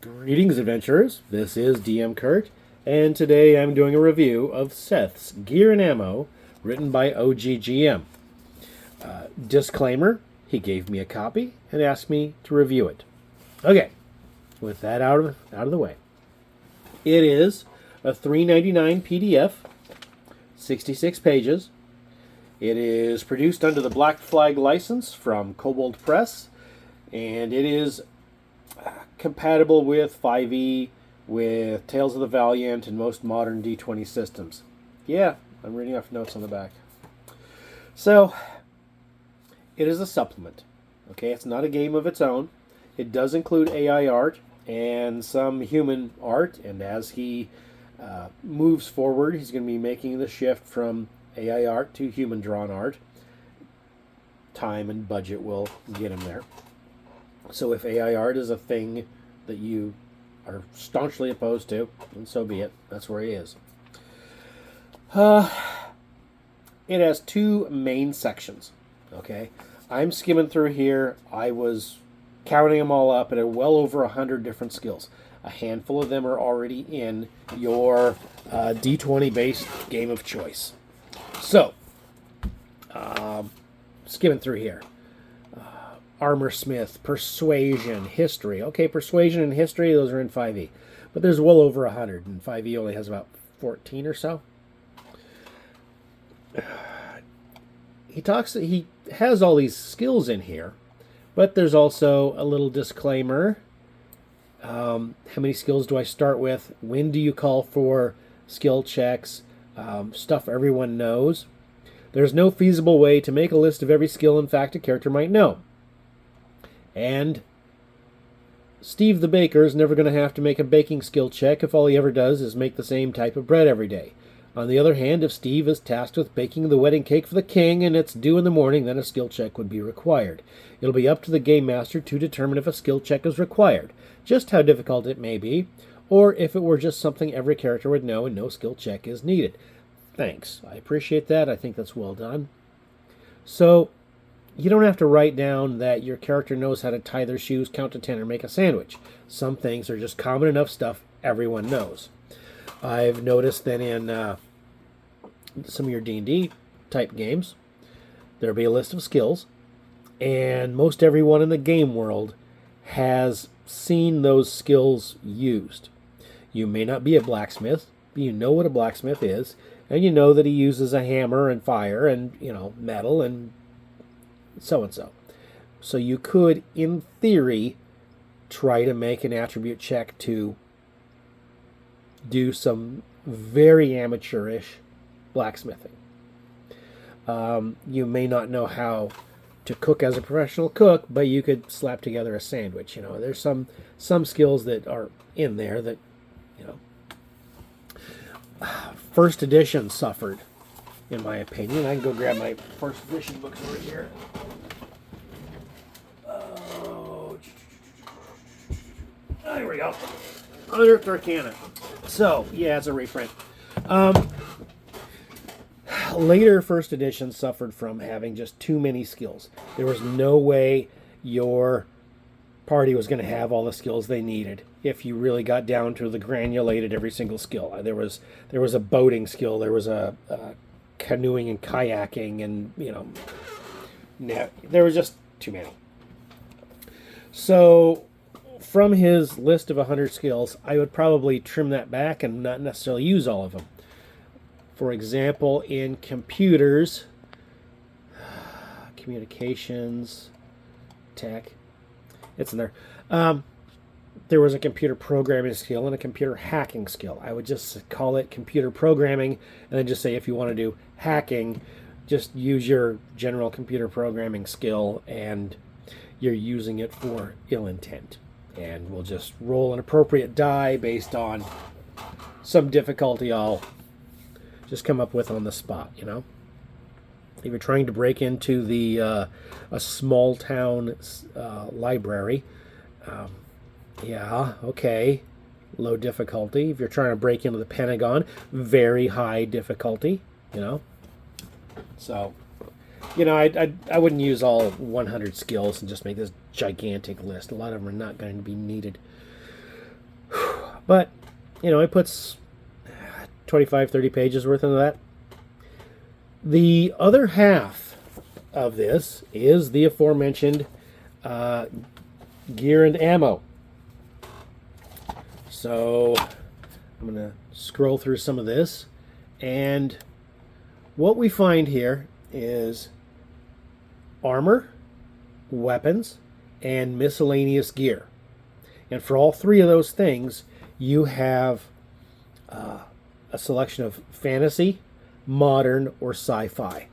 Greetings, adventurers. This is DM Kurt, and today I'm doing a review of Seth's Gear and Ammo, written by OGGM. Disclaimer, he gave me a copy and asked me to review it. Okay, with that out of the way. It is a $3.99 PDF, 66 pages. It is produced under the Black Flag license from Kobold Press, and it is compatible with 5e, with Tales of the Valiant, and most modern D20 systems. Yeah, I'm reading off notes on the back. So, it is a supplement. Okay, it's not a game of its own. It does include AI art and some human art, and as he moves forward, he's going to be making the shift from AI art to human-drawn art. Time and budget will get him there. So if AI art is a thing that you are staunchly opposed to, then so be it. That's where he is. It has two main sections. Okay, I'm skimming through here. I was counting them all up, and well over 100 different skills. A handful of them are already in your D20-based game of choice. So, skimming through here. Armor Smith, Persuasion, History. Okay, Persuasion and History, those are in 5e. But there's well over 100, and 5e only has about 14 or so. He has all these skills in here, but there's also a little disclaimer. How many skills do I start with? When do you call for skill checks? Stuff everyone knows. There's no feasible way to make a list of every skill in fact a character might know. And Steve the baker is never going to have to make a baking skill check if all he ever does is make the same type of bread every day. On the other hand, if Steve is tasked with baking the wedding cake for the king and it's due in the morning, then a skill check would be required. It'll be up to the game master to determine if a skill check is required, just how difficult it may be, or if it were just something every character would know and no skill check is needed. Thanks. I appreciate that. I think that's well done. So, you don't have to write down that your character knows how to tie their shoes, count to 10, or make a sandwich. Some things are just common enough stuff everyone knows. I've noticed that in some of your D&D type games, there'll be a list of skills, and most everyone in the game world has seen those skills used. You may not be a blacksmith, but you know what a blacksmith is, and you know that he uses a hammer and fire and, metal and so and so. So you could, in theory, try to make an attribute check to do some very amateurish blacksmithing. You may not know how to cook as a professional cook, but you could slap together a sandwich. There's some skills that are in there that, first edition suffered, in my opinion. I can go grab my first edition books over here. Oh, here we go. Unearthed Arcana. So, yeah, it's a reprint. Later first edition suffered from having just too many skills. There was no way your party was going to have all the skills they needed if you really got down to the granulated every single skill. There was a boating skill, there was a canoeing and kayaking, and there was just too many. So from his list of 100 skills, I would probably trim that back and not necessarily use all of them. For example, in computers, communications, tech, it's in there. There was a computer programming skill and a computer hacking skill. I would just call it computer programming, and then just say if you want to do hacking, just use your general computer programming skill, and you're using it for ill intent. And we'll just roll an appropriate die based on some difficulty I'll just come up with on the spot, If you're trying to break into a small town library, yeah, okay, low difficulty. If you're trying to break into the Pentagon, very high difficulty, So, I wouldn't use all 100 skills and just make this gigantic list. A lot of them are not going to be needed. But, it puts 25, 30 pages worth into that. The other half of this is the aforementioned gear and ammo. So I'm going to scroll through some of this, and what we find here is armor, weapons, and miscellaneous gear. And for all three of those things, you have a selection of fantasy, modern, or sci-fi.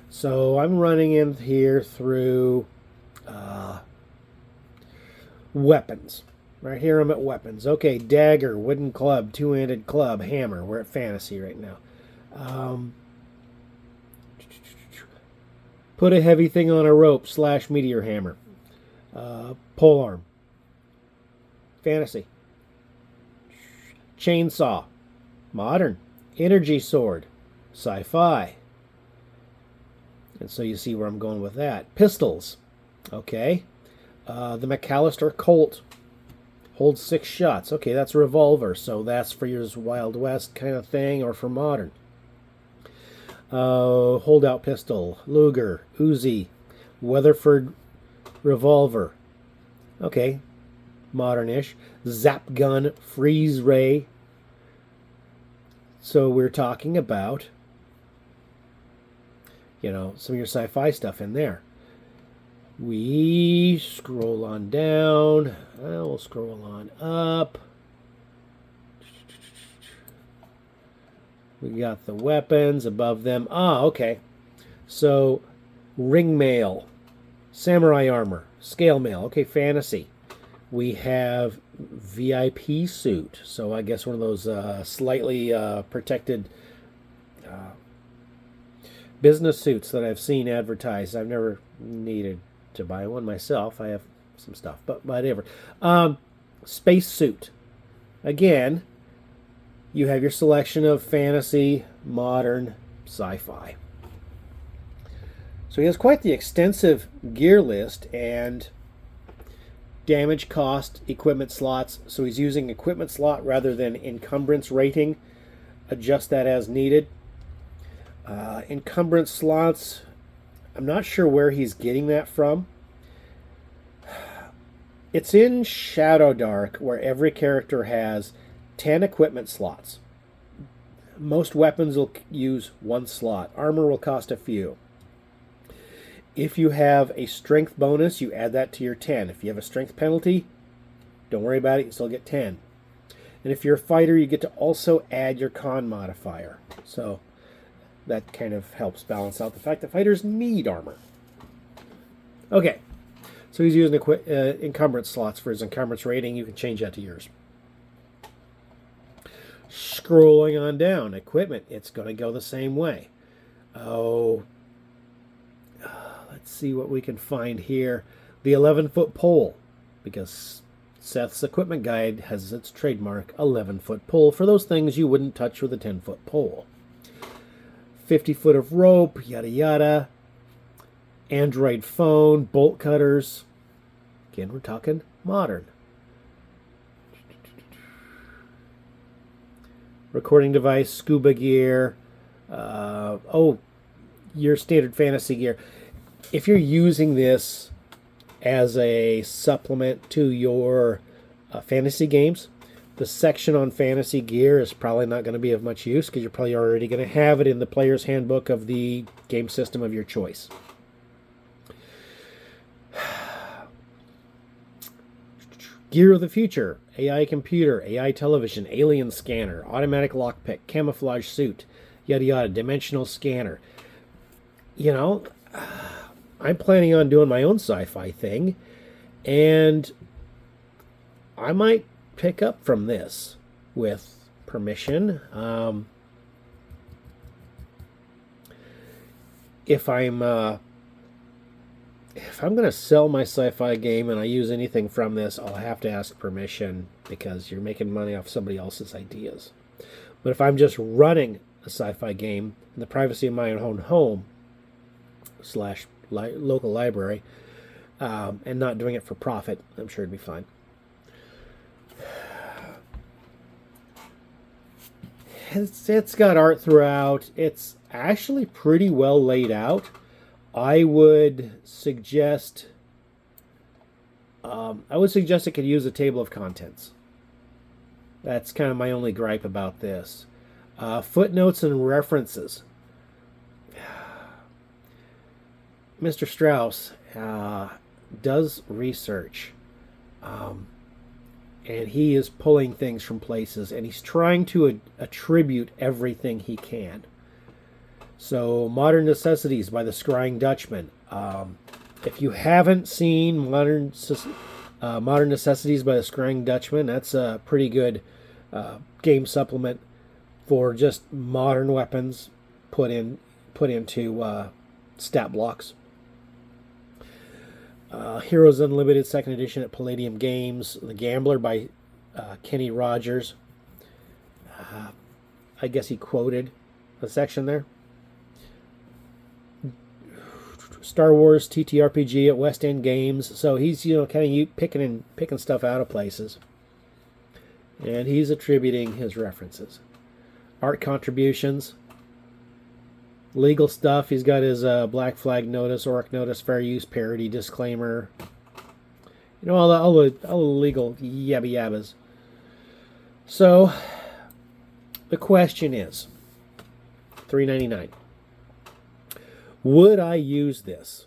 So I'm running in here through weapons. Right here I'm at weapons. Okay, dagger, wooden club, two-handed club, hammer. We're at fantasy right now. Put a heavy thing on a rope / meteor hammer. Pole arm. Fantasy. Chainsaw. Modern. Energy sword. Sci-fi. And so you see where I'm going with that. Pistols. Okay. The McAllister Colt holds 6 shots. Okay, that's a revolver, so that's for your Wild West kind of thing, or for modern. Holdout pistol, Luger, Uzi, Weatherford revolver. Okay, modern-ish. Zap gun, freeze ray. So we're talking about, some of your sci-fi stuff in there. We scroll on down. We'll scroll on up. We got the weapons above them. Okay. So, ring mail, samurai armor, scale mail. Okay, fantasy. We have VIP suit. So I guess one of those slightly protected business suits that I've seen advertised. I've never needed to buy one myself. I have some stuff, but whatever. Space suit. Again, you have your selection of fantasy, modern, sci-fi. So he has quite the extensive gear list and damage, cost, equipment slots. So he's using equipment slot rather than encumbrance rating. Adjust that as needed. Encumbrance slots, I'm not sure where he's getting that from. It's in Shadow Dark, where every character has 10 equipment slots. Most weapons will use 1 slot. Armor will cost a few. If you have a strength bonus, you add that to your 10. If you have a strength penalty, don't worry about it, you still get 10. And if you're a fighter, you get to also add your con modifier. So that kind of helps balance out the fact that fighters need armor. Okay, so he's using encumbrance slots for his encumbrance rating. You can change that to yours. Scrolling on down, equipment, it's going to go the same way. Let's see what we can find here. The 11-foot pole, because Seth's equipment guide has its trademark 11-foot pole for those things you wouldn't touch with a 10-foot pole. 50 foot of rope, yada yada. Android phone, bolt cutters. Again, we're talking modern. Recording device, scuba gear. Your standard fantasy gear. If you're using this as a supplement to your fantasy games, the section on fantasy gear is probably not going to be of much use because you're probably already going to have it in the player's handbook of the game system of your choice. Gear of the future, AI computer, AI television, alien scanner, automatic lockpick, camouflage suit, yada yada, dimensional scanner. I'm planning on doing my own sci-fi thing, and I might pick up from this with permission. If I'm going to sell my sci-fi game and I use anything from this, I'll have to ask permission because you're making money off somebody else's ideas. But if I'm just running a sci-fi game in the privacy of my own home / local library and not doing it for profit, I'm sure it'd be fine. it's got art throughout. It's actually pretty well laid out. I would suggest it could use a table of contents. That's kind of my only gripe about this. Footnotes and references. Mr. Strauss does research, and he is pulling things from places, and he's trying to attribute everything he can. So, Modern Necessities by the Scrying Dutchman. If you haven't seen Modern Necessities by the Scrying Dutchman, that's a pretty good game supplement for just modern weapons put into stat blocks. Heroes Unlimited Second Edition at Palladium Games. The Gambler by Kenny Rogers. I guess he quoted a section there. Star Wars TTRPG at West End Games. So he's kind of picking stuff out of places, and he's attributing his references. Art contributions. Legal stuff. He's got his Black Flag Notice, Orc Notice, Fair Use Parody, Disclaimer. All the legal yabba yabbas. So the question is, $3.99. Would I use this?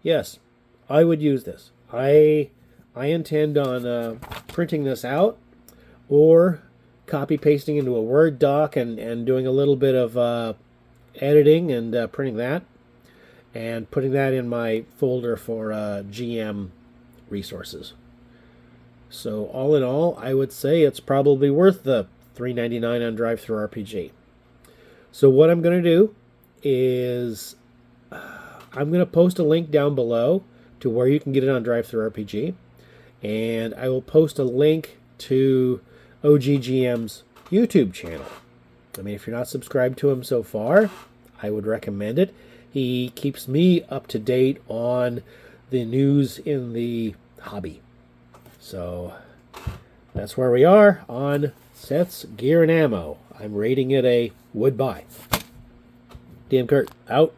Yes, I would use this. I intend on printing this out or copy pasting into a Word doc and doing a little bit of editing and printing that and putting that in my folder for GM resources. So all in all, I would say it's probably worth the $3.99 on DriveThruRPG. So what I'm going to do is I'm going to post a link down below to where you can get it on DriveThruRPG, and I will post a link to OGGM's YouTube channel. I mean, if you're not subscribed to him so far, I would recommend it. He keeps me up to date on the news in the hobby. So that's where we are on Seth's Gear and Ammo. I'm rating it a would buy. DM Kurt, out.